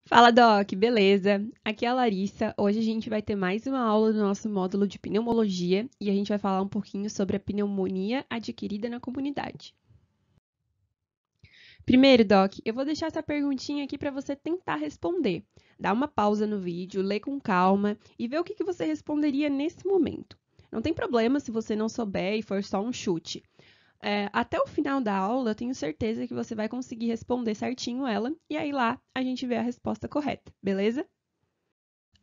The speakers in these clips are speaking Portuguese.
Fala, Doc, beleza? Aqui é a Larissa. Hoje a gente vai ter mais uma aula do nosso módulo de pneumologia e a gente vai falar um pouquinho sobre a pneumonia adquirida na comunidade. Primeiro, Doc, eu vou deixar essa perguntinha aqui para você tentar responder. Dá uma pausa no vídeo, lê com calma e vê o que você responderia nesse momento. Não tem problema se você não souber e for só um chute. Até o final da aula, eu tenho certeza que você vai conseguir responder certinho ela, e aí lá a gente vê a resposta correta, beleza?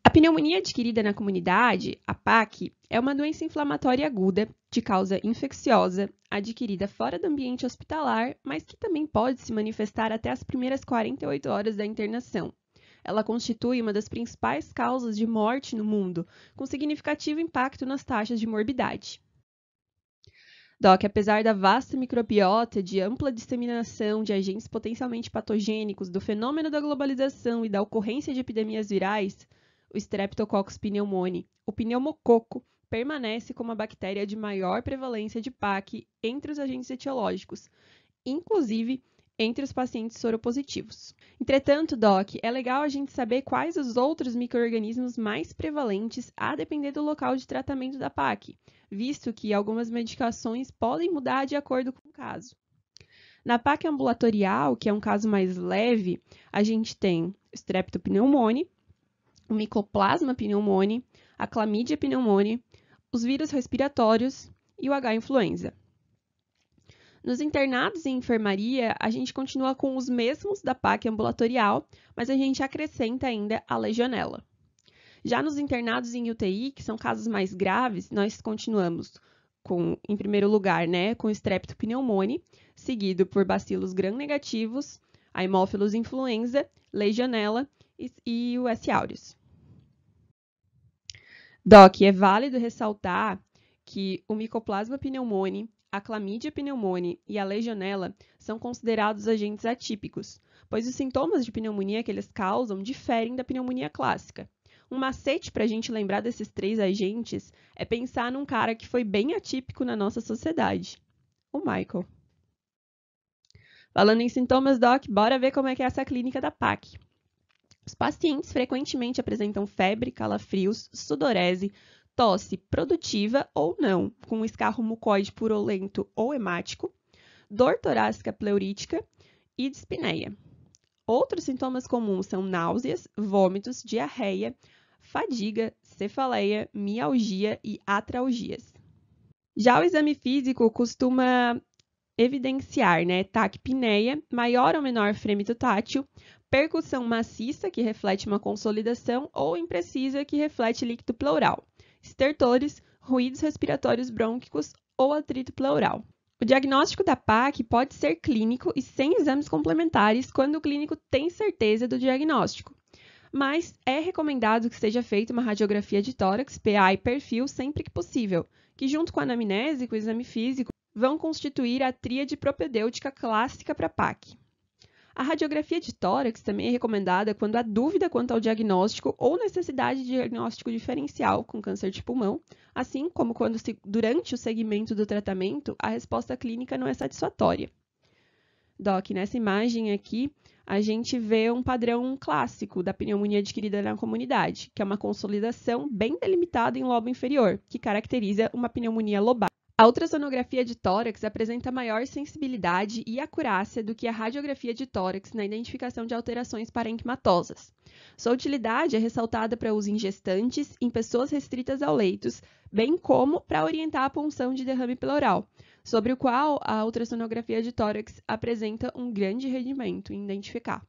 A pneumonia adquirida na comunidade, a PAC, é uma doença inflamatória aguda de causa infecciosa, adquirida fora do ambiente hospitalar, mas que também pode se manifestar até as primeiras 48 horas da internação. Ela constitui uma das principais causas de morte no mundo, com significativo impacto nas taxas de morbidade. Doc, apesar da vasta microbiota, de ampla disseminação de agentes potencialmente patogênicos, do fenômeno da globalização e da ocorrência de epidemias virais, o Streptococcus pneumoniae, o pneumococo, permanece como a bactéria de maior prevalência de PAC entre os agentes etiológicos, inclusive entre os pacientes soropositivos. Entretanto, Doc, é legal a gente saber quais os outros micro-organismos mais prevalentes a depender do local de tratamento da PAC, visto que algumas medicações podem mudar de acordo com o caso. Na PAC ambulatorial, que é um caso mais leve, a gente tem o Streptopneumoniae, o Mycoplasma pneumoniae, a Chlamydia pneumoniae, os vírus respiratórios e o H. influenza. Nos internados em enfermaria, a gente continua com os mesmos da PAC ambulatorial, mas a gente acrescenta ainda a legionela. Já nos internados em UTI, que são casos mais graves, nós continuamos com, em primeiro lugar, com Streptopneumoniae, seguido por bacilos gram-negativos, Haemophilus influenza, legionela e o S. aureus. Doc, é válido ressaltar que o Mycoplasma pneumoniae, a Chlamydia pneumoniae e a legionela são considerados agentes atípicos, pois os sintomas de pneumonia que eles causam diferem da pneumonia clássica. Um macete para a gente lembrar desses três agentes é pensar num cara que foi bem atípico na nossa sociedade, o Michael. Falando em sintomas, Doc, bora ver como é que é essa clínica da PAC. Os pacientes frequentemente apresentam febre, calafrios, sudorese, tosse produtiva ou não, com escarro mucoide purulento ou hemático, dor torácica pleurítica e dispneia. Outros sintomas comuns são náuseas, vômitos, diarreia, fadiga, cefaleia, mialgia e atralgias. Já o exame físico costuma evidenciar, taquipneia, maior ou menor frêmito tátil, percussão maciça, que reflete uma consolidação, ou imprecisa, que reflete líquido pleural, estertores, ruídos respiratórios brônquicos ou atrito pleural. O diagnóstico da PAC pode ser clínico e sem exames complementares quando o clínico tem certeza do diagnóstico, mas é recomendado que seja feita uma radiografia de tórax, PA e perfil sempre que possível, que junto com a anamnese e com o exame físico vão constituir a tríade propedêutica clássica para PAC. A radiografia de tórax também é recomendada quando há dúvida quanto ao diagnóstico ou necessidade de diagnóstico diferencial com câncer de pulmão, assim como quando, durante o segmento do tratamento, a resposta clínica não é satisfatória. Doc, nessa imagem aqui, a gente vê um padrão clássico da pneumonia adquirida na comunidade, que é uma consolidação bem delimitada em lobo inferior, que caracteriza uma pneumonia lobal. A ultrassonografia de tórax apresenta maior sensibilidade e acurácia do que a radiografia de tórax na identificação de alterações parenquimatosas. Sua utilidade é ressaltada para uso em gestantes, em pessoas restritas ao leitos, bem como para orientar a punção de derrame pleural, sobre o qual a ultrassonografia de tórax apresenta um grande rendimento em identificar.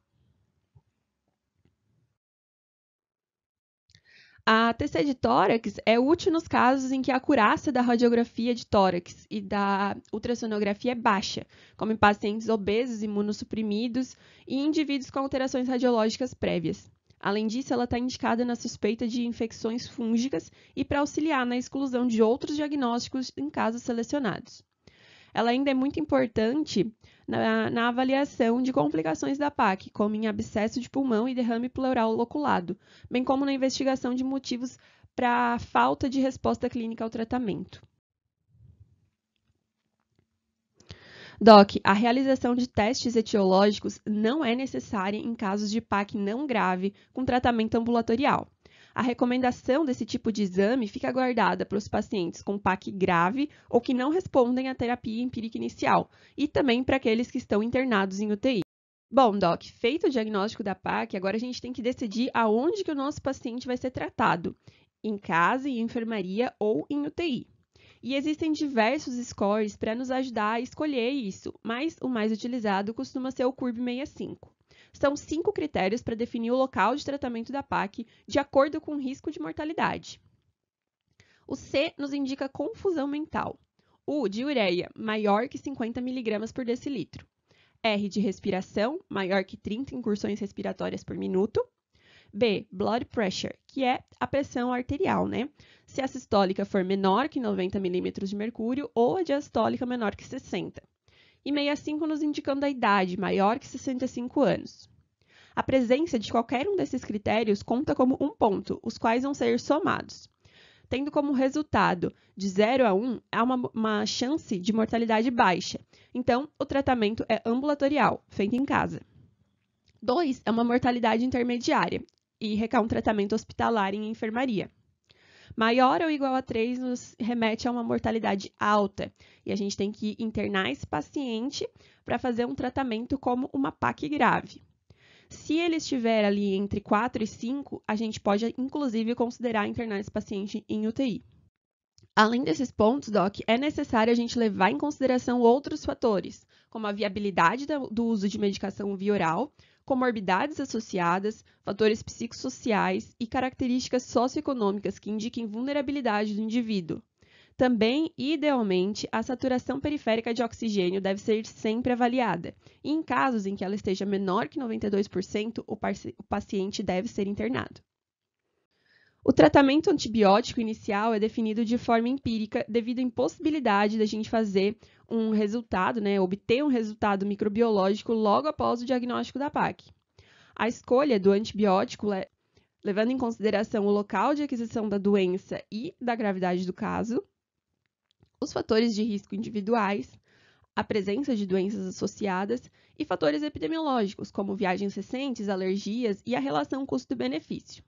A TC de tórax é útil nos casos em que a acurácia da radiografia de tórax e da ultrassonografia é baixa, como em pacientes obesos, imunossuprimidos e indivíduos com alterações radiológicas prévias. Além disso, ela está indicada na suspeita de infecções fúngicas e para auxiliar na exclusão de outros diagnósticos em casos selecionados. Ela ainda é muito importante na avaliação de complicações da PAC, como em abscesso de pulmão e derrame pleural loculado, bem como na investigação de motivos para falta de resposta clínica ao tratamento. Doc, a realização de testes etiológicos não é necessária em casos de PAC não grave com tratamento ambulatorial. A recomendação desse tipo de exame fica guardada para os pacientes com PAC grave ou que não respondem à terapia empírica inicial, e também para aqueles que estão internados em UTI. Bom, Doc, feito o diagnóstico da PAC, agora a gente tem que decidir aonde que o nosso paciente vai ser tratado, em casa, em enfermaria ou em UTI. E existem diversos scores para nos ajudar a escolher isso, mas o mais utilizado costuma ser o CURB-65. São 5 critérios para definir o local de tratamento da PAC de acordo com o risco de mortalidade. O C nos indica confusão mental. U de ureia, maior que 50 mg por decilitro. R de respiração, maior que 30 incursões respiratórias por minuto. B, blood pressure, que é a pressão arterial, né? Se a sistólica for menor que 90 mm de mercúrio ou a diastólica menor que 60. E 65 nos indicando a idade, maior que 65 anos. A presença de qualquer um desses critérios conta como um ponto, os quais vão ser somados. Tendo como resultado de 0 a 1, há uma chance de mortalidade baixa. Então, o tratamento é ambulatorial, feito em casa. 2 é uma mortalidade intermediária e requer um tratamento hospitalar em enfermaria. Maior ou igual a 3 nos remete a uma mortalidade alta e a gente tem que internar esse paciente para fazer um tratamento como uma PAC grave. Se ele estiver ali entre 4 e 5, a gente pode, inclusive, considerar internar esse paciente em UTI. Além desses pontos, Doc, é necessário a gente levar em consideração outros fatores, como a viabilidade do uso de medicação via oral, comorbidades associadas, fatores psicossociais e características socioeconômicas que indiquem vulnerabilidade do indivíduo. Também, idealmente, a saturação periférica de oxigênio deve ser sempre avaliada, e em casos em que ela esteja menor que 92%, o paciente deve ser internado. O tratamento antibiótico inicial é definido de forma empírica devido à impossibilidade da gente fazer um resultado, obter um resultado microbiológico logo após o diagnóstico da PAC. A escolha do antibiótico, levando em consideração o local de aquisição da doença e da gravidade do caso, os fatores de risco individuais, a presença de doenças associadas e fatores epidemiológicos, como viagens recentes, alergias e a relação custo-benefício.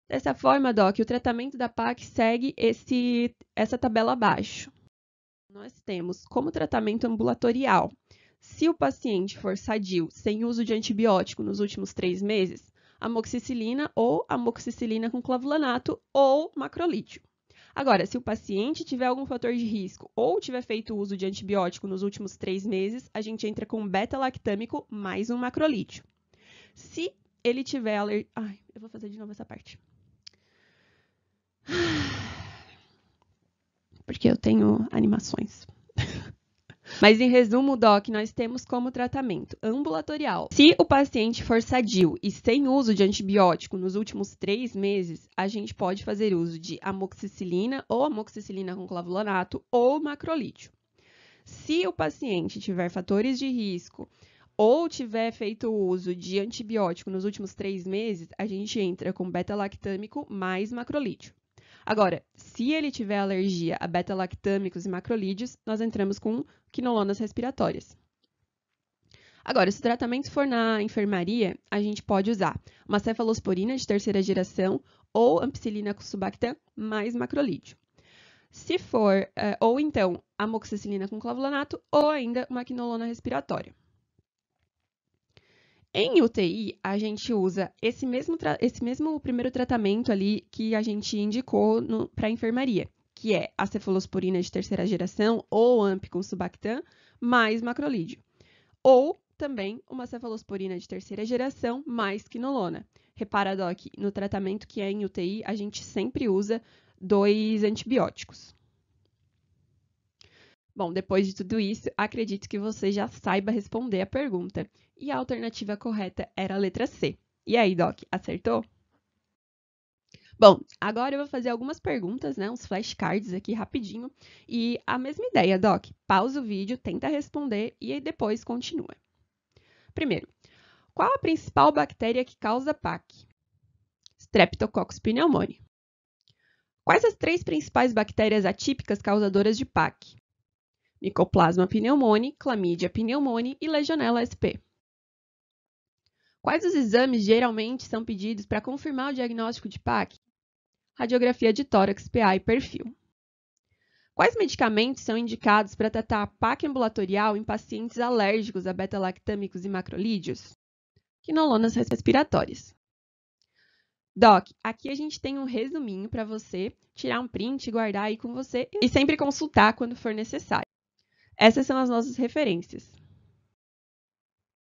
Dessa forma, Doc, o tratamento da PAC segue essa tabela abaixo. Nós temos como tratamento ambulatorial, se o paciente for sadio, sem uso de antibiótico nos últimos 3 meses, amoxicilina ou amoxicilina com clavulanato ou macrolídeo. Agora, se o paciente tiver algum fator de risco ou tiver feito uso de antibiótico nos últimos 3 meses, a gente entra com beta-lactâmico mais um macrolídeo. Se ele tiver alergia... eu vou fazer de novo essa parte. Porque eu tenho animações. Mas, em resumo, Doc, nós temos como tratamento ambulatorial. Se o paciente for sadio e sem uso de antibiótico nos últimos 3 meses, a gente pode fazer uso de amoxicilina ou amoxicilina com clavulanato ou macrolídeo. Se o paciente tiver fatores de risco ou tiver feito uso de antibiótico nos últimos 3 meses, a gente entra com beta-lactâmico mais macrolídeo. Agora, se ele tiver alergia a beta-lactâmicos e macrolídeos, nós entramos com quinolonas respiratórias. Agora, se o tratamento for na enfermaria, a gente pode usar uma cefalosporina de 3ª geração ou ampicilina com Subactam mais macrolídeo. Se for, ou então, amoxicilina com clavulanato ou ainda uma quinolona respiratória. Em UTI, a gente usa esse mesmo primeiro tratamento ali que a gente indicou para a enfermaria, que é a cefalosporina de 3ª geração ou AMP com Subactam mais macrolídeo. Ou também uma cefalosporina de 3ª geração mais quinolona. Repara, Doc, no tratamento que é em UTI, a gente sempre usa 2 antibióticos. Bom, depois de tudo isso, acredito que você já saiba responder a pergunta. E a alternativa correta era a letra C. E aí, Doc, acertou? Bom, agora eu vou fazer algumas perguntas, uns flashcards aqui rapidinho. E a mesma ideia, Doc. Pausa o vídeo, tenta responder e aí depois continua. Primeiro, qual a principal bactéria que causa PAC? Streptococcus pneumoniae. Quais as 3 principais bactérias atípicas causadoras de PAC? Mycoplasma pneumoniae, Chlamydia pneumoniae e Legionella sp. Quais os exames geralmente são pedidos para confirmar o diagnóstico de PAC? Radiografia de tórax, PA e perfil. Quais medicamentos são indicados para tratar a PAC ambulatorial em pacientes alérgicos a beta-lactâmicos e macrolídeos? Quinolonas respiratórias. Doc, aqui a gente tem um resuminho para você tirar um print e guardar aí com você e sempre consultar quando for necessário. Essas são as nossas referências.